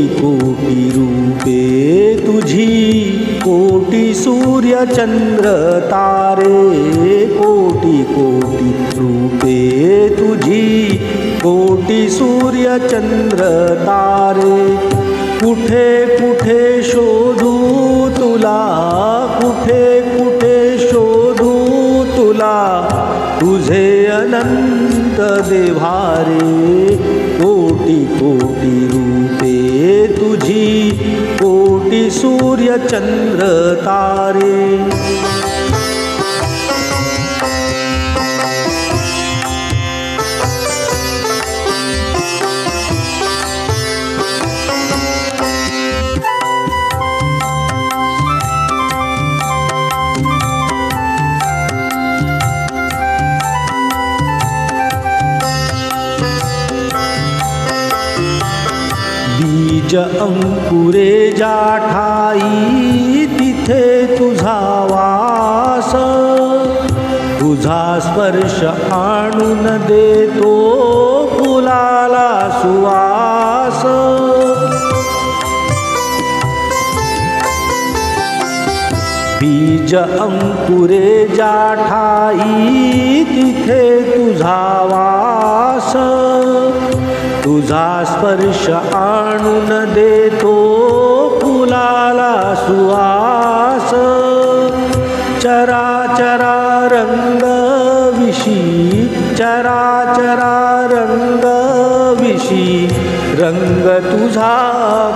कोटी रूपे तुझी, कोटी सूर्य चंद्र तारे, कोटी कोटी रूपे तुझी, कोटी सूर्य चंद्र तारे. कुठे कुठे शोधू तुला, कुठे कुठे शोधू तुला, तुझे अनंत देभारे. कोटी कोटी रूपे तुझी, कोटी सूर्य चंद्र तारे. बीज अंकुरे ज्या ठाई, तिथे तुझा वास, तुझा स्पर्श आणून देतो फुलाला सुवास. बीज अंकुरे ज्या ठाई, तिथे तुझा वास, तुझा स्पर्श आणून देतो फुलाला सुवास. चराचरा रंग विशी, चराचरा रंग विशी, रंग तुझा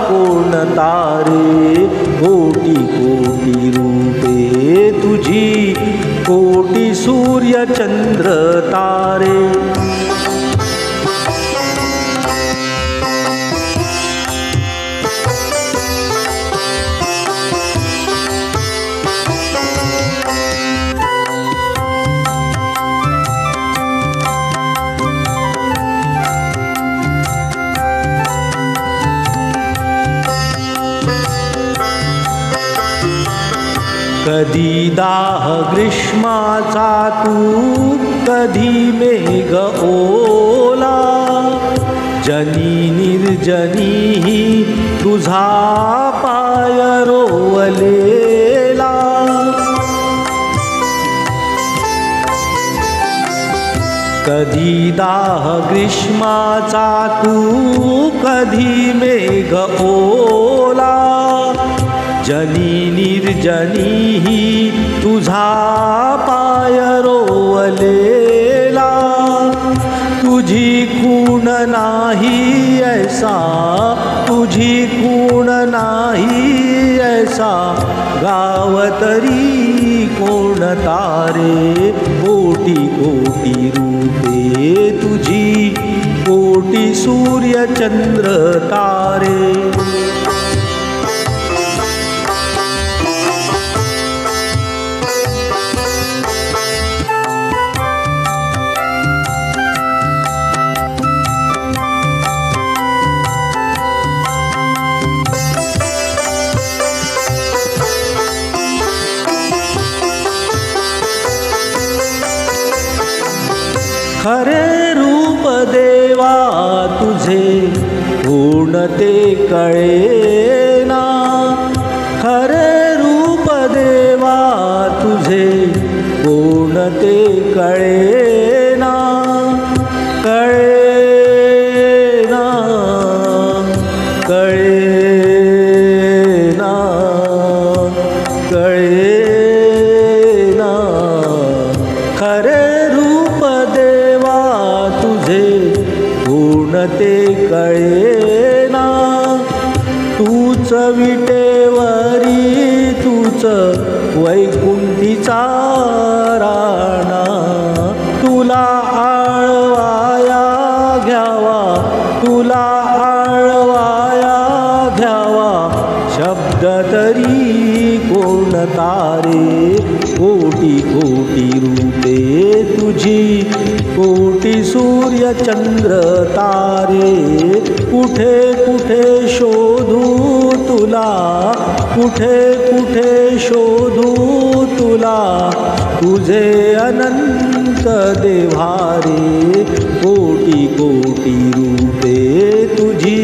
कोणता रे. कोटी कोटी रूपे तुझी, कोटी सूर्य चंद्र तारे. कधी दाह ग्रीष्माचा तू, कधी मेघ ओला, जनी निर्जनी तुझा पाय रोवलेला. कधी दाह ग्रीष्माचा तू, कधी मेघ ओला, जनी निर्जनी तुझा पाय रोवलेला. तुझी खूण नाही ऐसा, तुझी खूण नाही ऐसा, गाव तरी कोणता रे. कोटी कोटी रूपे तुझी, कोटी सूर्य चंद्र तारे. खरे रूप देवा तुझे कोणते कळेना, खरे रूप देवा तुझे कोणते कळेना. कळेना कळेना कळेना, खरे कोणते कळेना. तूच विटेवरी तूच वैकुंठीचा राणा, तुला आळवाया घ्यावा, तुला आळवाया घ्यावा, शब्द तरी कोणता रे. कोटी कोटी रूपे तुझी, कोटी सूर्य चंद्र तारे. कुठे कुठे शोधू तुला, कुठे कुठे शोधू तुला, तुझे अनंत देभारे. कोटी कोटी रूपे तुझी,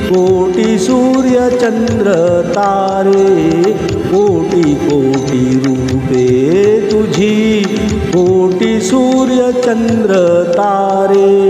कोटी सूर्य चंद्र तारे, कोटी कोटी रूपे तुझी, कोटी सूर्य चंद्र तारे.